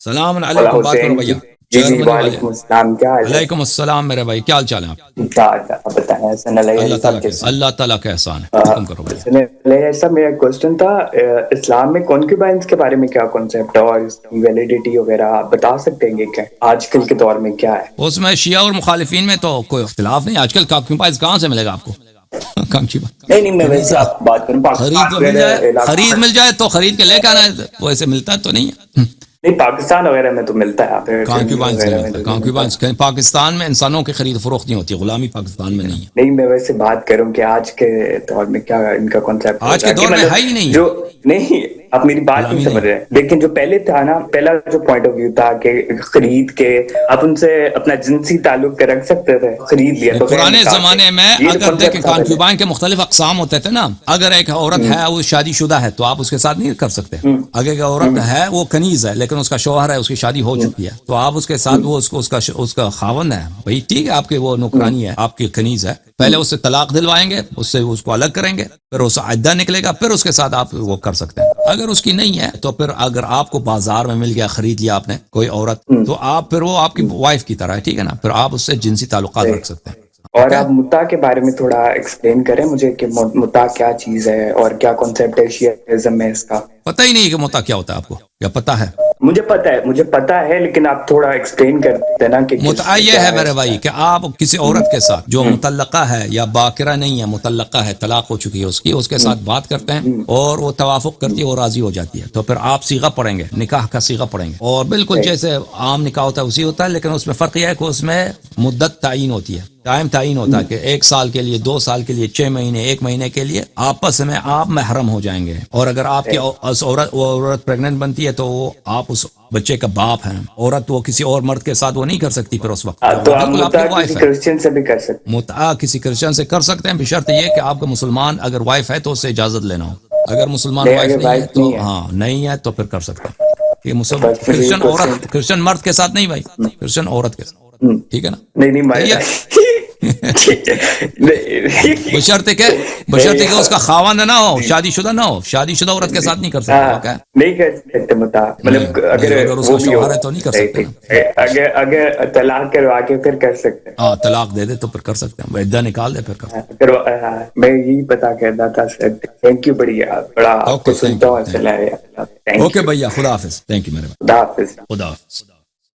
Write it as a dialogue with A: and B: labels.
A: سلام
B: مولا
A: علیکم، بات کرو
B: حسین
A: بھیا.
B: جی جی
A: چہرمنی والے.
B: وعلیکم السلام، کیا حال ہے؟
A: وعلیکم السلام میرے بھائی، کیا حال چال ہے آپ؟
B: ٹھیک ٹھاک، آپ بتائیں حسن
A: اللہ
B: علیہ
A: تعالیٰ
B: صاحب
A: کے
B: کیسے ہیں؟
A: اللہ تعالیٰ کا احسان ہے. حکم کرو بھیا.
B: حسن علیہ صاحب میرا کوشچن تھا، اسلام میں کونکیوبائنس کے بارے میں کیا کانسیپٹ ہے اور اس کی ویلیڈیٹی وغیرہ آپ بتا سکتے ہیں کیا آج کل کے دور میں کیا ہے؟
A: اس میں شیعہ اور مخالفین میں تو کوئی اختلاف نہیں. آج کل کانکیوبائنس کہاں سے ملے گا آپ کو؟
B: نہیں نہیں، میں
A: کنیز
B: ویسے آپ بات کروں
A: خرید
B: پاکستان
A: کے مل
B: وغیرہ
A: جائے،
B: علاقوں
A: خرید
B: میں،
A: مل جائے تو خرید کے لے کے آنا ہے، ویسے ملتا تو نہیں ہے.
B: نہیں پاکستان وغیرہ میں تو ملتا ہے، آپ
A: کانکیوبائنس نہیں
B: وغیرہ میں
A: ملتا.
B: تو ملتا ہے.
A: کانکیوبائنس پاکستان میں انسانوں کی خرید فروخت نہیں ہوتی، غلامی پاکستان میں نہیں ہے.
B: نہیں میں ویسے بات کروں کہ آج کے دور میں کیا ان کا کانسیپٹ
A: آج کے
B: ہوگا کہ
A: دور میں ہے
B: مطلب
A: ہی نہیں ہے،
B: جو نہیں، آپ میری بات نہیں
A: غلامی
B: سمجھ
A: نہیں.
B: رہے. لیکن جو پہلے تھا نا، پہلا جو پوائنٹ آف ویو تھا کہ خرید کے آپ ان سے اپنا جنسی تعلق کے رکھ سکتے تھے، خرید لیا بغیر
A: پرانے
B: نکاح کے،
A: زمانے میں
B: یہ جو
A: اگر دیکھیں
B: کانسیپٹ تھا پہلے.
A: کانکیوبائن کے مختلف اقسام ہوتے تھے نا. اگر ایک عورت ہے وہ شادی شدہ ہے تو آپ اس کے ساتھ نہیں کر سکتے. اگر ایک عورت ہے وہ کنیز ہے لیکن اس کا شوہر ہے، اس کی شادی ہو چکی ہے، تو آپ اس کے ساتھ وہ اس کا خاوند ہے بھائی، ٹھیک ہے، آپ کی وہ نوکرانی ہے، آپ کی کنیز ہے. پہلے اس سے طلاق دلوائیں گے، اس سے اس کو الگ کریں گے، پھر اس عدہ نکلے گا، پھر اس کے ساتھ آپ وہ کر سکتے ہیں. اگر اس کی نہیں ہے تو پھر اگر آپ کو بازار میں مل گیا، خرید لیا آپ نے کوئی عورت، تو آپ پھر وہ آپ کی وائف کی طرح ہے، ٹھیک ہے نا، پھر آپ اس سے جنسی تعلقات رکھ سکتے ہیں.
B: اور
A: اوکے.
B: آپ متا کے بارے میں تھوڑا ایکسپلین کریں مجھے کہ متا کیا چیز ہے اور کیا کانسیپٹ ہے شیعہ میں اس کا.
A: پتہ ہی نہیں کہ متا کیا ہوتا ہے آپ کو، یا پتہ ہے؟
B: مجھے پتا ہے لیکن آپ تھوڑا ایکسپلین کرتے نا کہ
A: متعہ یہ
B: کیا
A: ہے
B: ہے
A: میرے
B: اس کا.
A: بھائی کہ آپ کسی عورت کے ساتھ جو مطلقہ ہے یا باکرہ نہیں ہے، مطلقہ ہے، طلاق ہو چکی ہے اس کے ساتھ بات کرتے ہیں اور وہ توافق کرتی ہے، وہ راضی ہو جاتی ہے، تو پھر آپ صیغہ پڑھیں گے، نکاح کا صیغہ پڑھیں گے، اور بالکل جیسے عام نکاح ہوتا ہے اسی ہوتا ہے، لیکن اس میں فرق یہ ہے کہ اس میں مدت تعین ہوتی ہے، ٹائم تعین ہوتا ہے کہ 1 سال کے لیے، 2 سال کے لیے، 6 مہینے، 1 مہینے کے لیے آپس میں آپ محرم ہو جائیں گے. اور اگر آپ کی عورت پریگننٹ بنتی ہے تو وہ آپ اس بچے کا باپ ہیں. عورت وہ کسی اور مرد کے ساتھ وہ نہیں کر سکتی پھر اس وقت،
B: تو
A: وہ
B: آپ
A: بالکل آپ کی
B: متا کسی
A: وائف ہے.
B: کرسچن سے بھی کر سکتے
A: متعہ کسی کرسچن سے کر سکتے ہیں، بشرط یہ کہ آپ کا مسلمان اگر وائف ہے تو اس سے اجازت لینا ہو. اگر مسلمان
B: نہیں
A: وائف
B: اگر
A: نہیں ہے تو
B: ہے
A: ہاں نہیں ہے تو پھر کر سکتے ہیں. یہ
B: بس پھر یہ
A: کرسچن
B: کوشچن
A: عورت، کرسچن مرد کے ساتھ نہیں بھائی، کرسچن عورت کے ساتھ، ٹھیک ہے نا.
B: نہیں نہیں
A: صحیح ہے. بشرطے کہ اس کا خاوند نہ ہو، شادی شدہ نہ ہو، شادی شدہ عورت کے ساتھ نہیں کر سکتے. اوکے.
B: نہیں کر سکتے متا، مطلب اگر
A: نہیں، اس
B: وہ
A: کا
B: بھی ہو.
A: شوہر ہے تو نہیں کر
B: صحیح
A: سکتے نا.
B: ٹھیک، اگر طلاق کروا کے پھر کر سکتے ہیں.
A: ہاں، طلاق دے دے تو پھر کر سکتے ہیں، عدہ نکال دے پھر کر سکتے
B: میں یہی پتا کرنا تھا سر. تھینک یو، بڑا
A: ہیں.
B: آپ
A: اوکے،
B: کو
A: تھینک
B: سنتا
A: یو،
B: ہوں
A: تھینک
B: ایسا لگ رہا ہے.
A: یو.
B: تھینک
A: اوکے
B: یو،
A: بھیا، خدا حافظ. تھینک یو میرے بھائی،
B: خدا حافظ.
A: خدا حافظ.